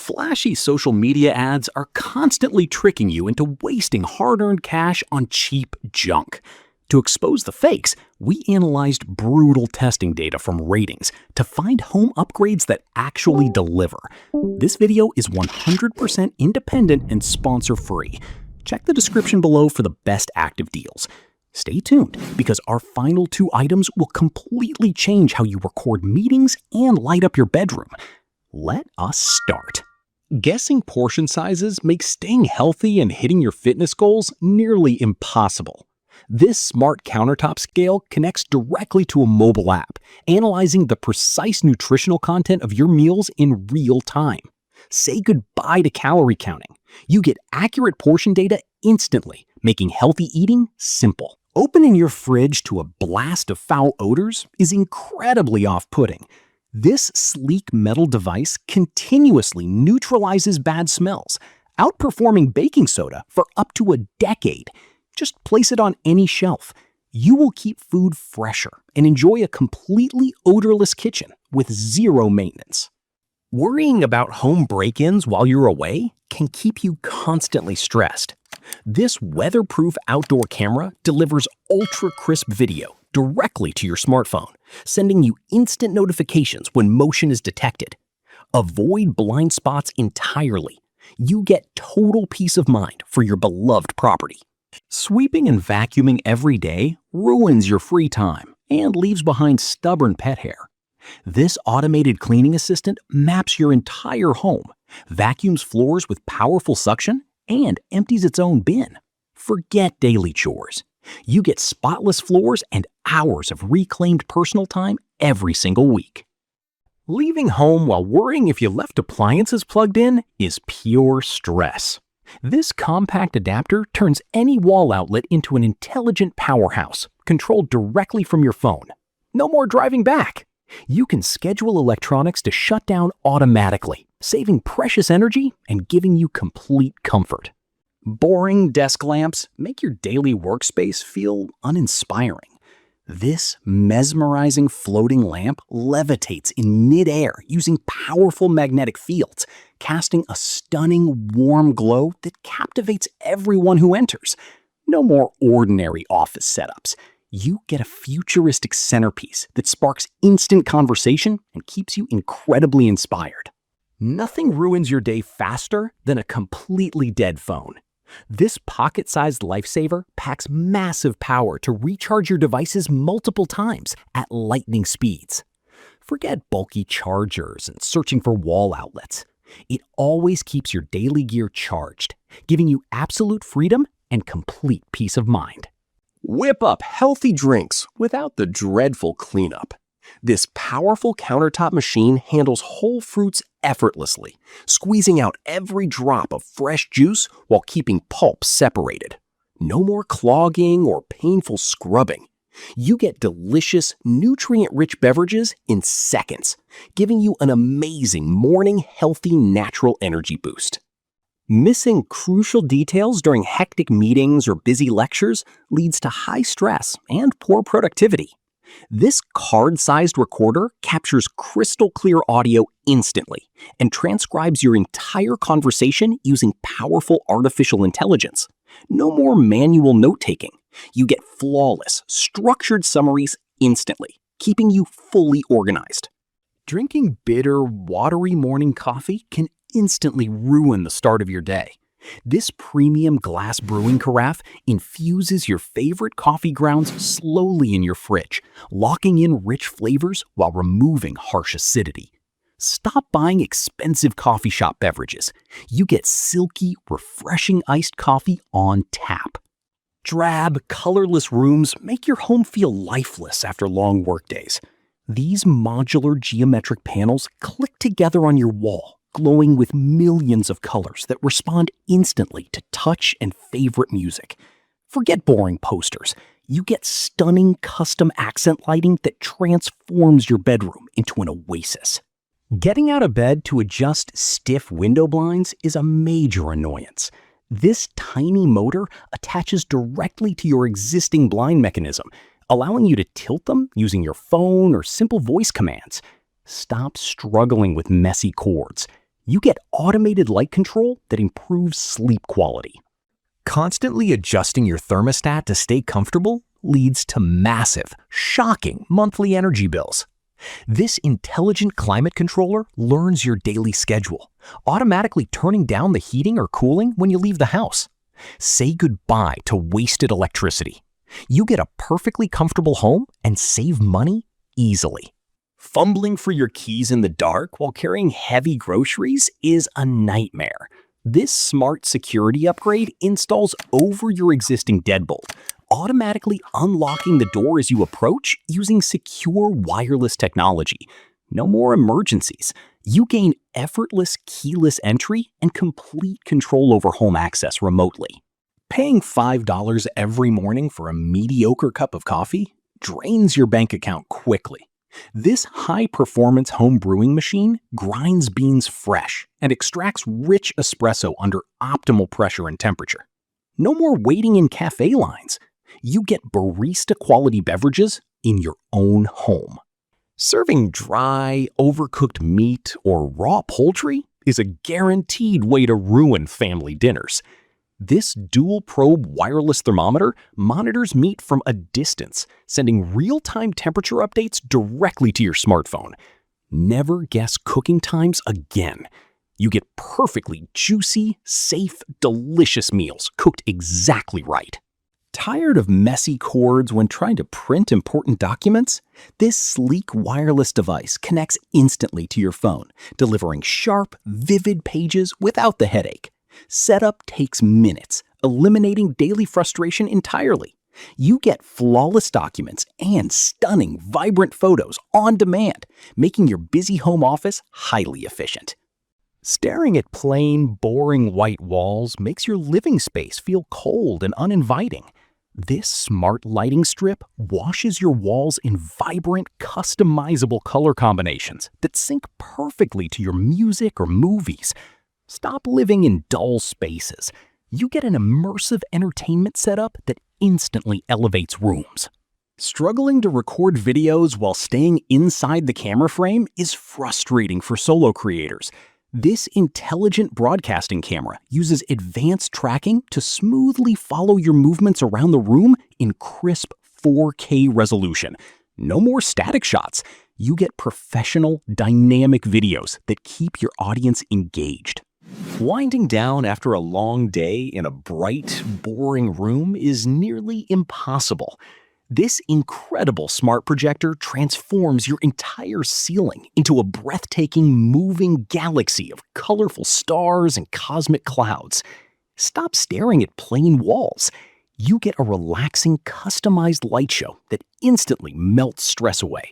Flashy social media ads are constantly tricking you into wasting hard-earned cash on cheap junk. To expose the fakes, we analyzed brutal testing data from ratings to find home upgrades that actually deliver. This video is 100% independent and sponsor-free. Check the description below for the best active deals. Stay tuned, because our final 2 items will completely change how you record meetings and light up your bedroom. Let us start. Guessing portion sizes makes staying healthy and hitting your fitness goals nearly impossible. This smart countertop scale connects directly to a mobile app, analyzing the precise nutritional content of your meals in real time. Say goodbye to calorie counting. You get accurate portion data instantly, making healthy eating simple. Opening your fridge to a blast of foul odors is incredibly off-putting. This sleek metal device continuously neutralizes bad smells, outperforming baking soda for up to a decade. Just place it on any shelf. You will keep food fresher and enjoy a completely odorless kitchen with zero maintenance. Worrying about home break-ins while you're away can keep you constantly stressed. This weatherproof outdoor camera delivers ultra-crisp video directly to your smartphone, sending you instant notifications when motion is detected. Avoid blind spots entirely. You get total peace of mind for your beloved property. Sweeping and vacuuming every day ruins your free time and leaves behind stubborn pet hair. This automated cleaning assistant maps your entire home, vacuums floors with powerful suction, and empties its own bin. Forget daily chores. You get spotless floors and hours of reclaimed personal time every single week. Leaving home while worrying if you left appliances plugged in is pure stress. This compact adapter turns any wall outlet into an intelligent powerhouse, controlled directly from your phone. No more driving back. You can schedule electronics to shut down automatically, saving precious energy and giving you complete comfort. Boring desk lamps make your daily workspace feel uninspiring. This mesmerizing floating lamp levitates in midair using powerful magnetic fields, casting a stunning warm glow that captivates everyone who enters. No more ordinary office setups. You get a futuristic centerpiece that sparks instant conversation and keeps you incredibly inspired. Nothing ruins your day faster than a completely dead phone. This pocket-sized lifesaver packs massive power to recharge your devices multiple times at lightning speeds. Forget bulky chargers and searching for wall outlets. It always keeps your daily gear charged, giving you absolute freedom and complete peace of mind. Whip up healthy drinks without the dreadful cleanup. This powerful countertop machine handles whole fruits effortlessly, squeezing out every drop of fresh juice while keeping pulp separated. No more clogging or painful scrubbing. You get delicious, nutrient-rich beverages in seconds, giving you an amazing morning, healthy, natural energy boost. Missing crucial details during hectic meetings or busy lectures leads to high stress and poor productivity. This card-sized recorder captures crystal clear audio instantly and transcribes your entire conversation using powerful artificial intelligence. No more manual note-taking. You get flawless, structured summaries instantly, keeping you fully organized. Drinking bitter, watery morning coffee can instantly ruin the start of your day. This premium glass brewing carafe infuses your favorite coffee grounds slowly in your fridge, locking in rich flavors while removing harsh acidity. Stop buying expensive coffee shop beverages. You get silky, refreshing iced coffee on tap. Drab, colorless rooms make your home feel lifeless after long workdays. These modular geometric panels click together on your wall, glowing with millions of colors that respond instantly to touch and favorite music. Forget boring posters. You get stunning custom accent lighting that transforms your bedroom into an oasis. Getting out of bed to adjust stiff window blinds is a major annoyance. This tiny motor attaches directly to your existing blind mechanism, allowing you to tilt them using your phone or simple voice commands. Stop struggling with messy cords. You get automated light control that improves sleep quality. Constantly adjusting your thermostat to stay comfortable leads to massive, shocking monthly energy bills. This intelligent climate controller learns your daily schedule, automatically turning down the heating or cooling when you leave the house. Say goodbye to wasted electricity. You get a perfectly comfortable home and save money easily. Fumbling for your keys in the dark while carrying heavy groceries is a nightmare. This smart security upgrade installs over your existing deadbolt, automatically unlocking the door as you approach using secure wireless technology. No more emergencies. You gain effortless keyless entry and complete control over home access remotely. Paying $5 every morning for a mediocre cup of coffee drains your bank account quickly. This high-performance home brewing machine grinds beans fresh and extracts rich espresso under optimal pressure and temperature. No more waiting in cafe lines. You get barista-quality beverages in your own home. Serving dry, overcooked meat or raw poultry is a guaranteed way to ruin family dinners. This dual-probe wireless thermometer monitors meat from a distance, sending real-time temperature updates directly to your smartphone. Never guess cooking times again. You get perfectly juicy, safe, delicious meals cooked exactly right. Tired of messy cords when trying to print important documents? This sleek wireless device connects instantly to your phone, delivering sharp, vivid pages without the headache. Setup takes minutes, eliminating daily frustration entirely. You get flawless documents and stunning, vibrant photos on demand, making your busy home office highly efficient. Staring at plain, boring white walls makes your living space feel cold and uninviting. This smart lighting strip washes your walls in vibrant, customizable color combinations that sync perfectly to your music or movies. Stop living in dull spaces. You get an immersive entertainment setup that instantly elevates rooms. Struggling to record videos while staying inside the camera frame is frustrating for solo creators. This intelligent broadcasting camera uses advanced tracking to smoothly follow your movements around the room in crisp 4K resolution. No more static shots. You get professional, dynamic videos that keep your audience engaged. Winding down after a long day in a bright, boring room is nearly impossible. This incredible smart projector transforms your entire ceiling into a breathtaking, moving galaxy of colorful stars and cosmic clouds. Stop staring at plain walls. You get a relaxing, customized light show that instantly melts stress away.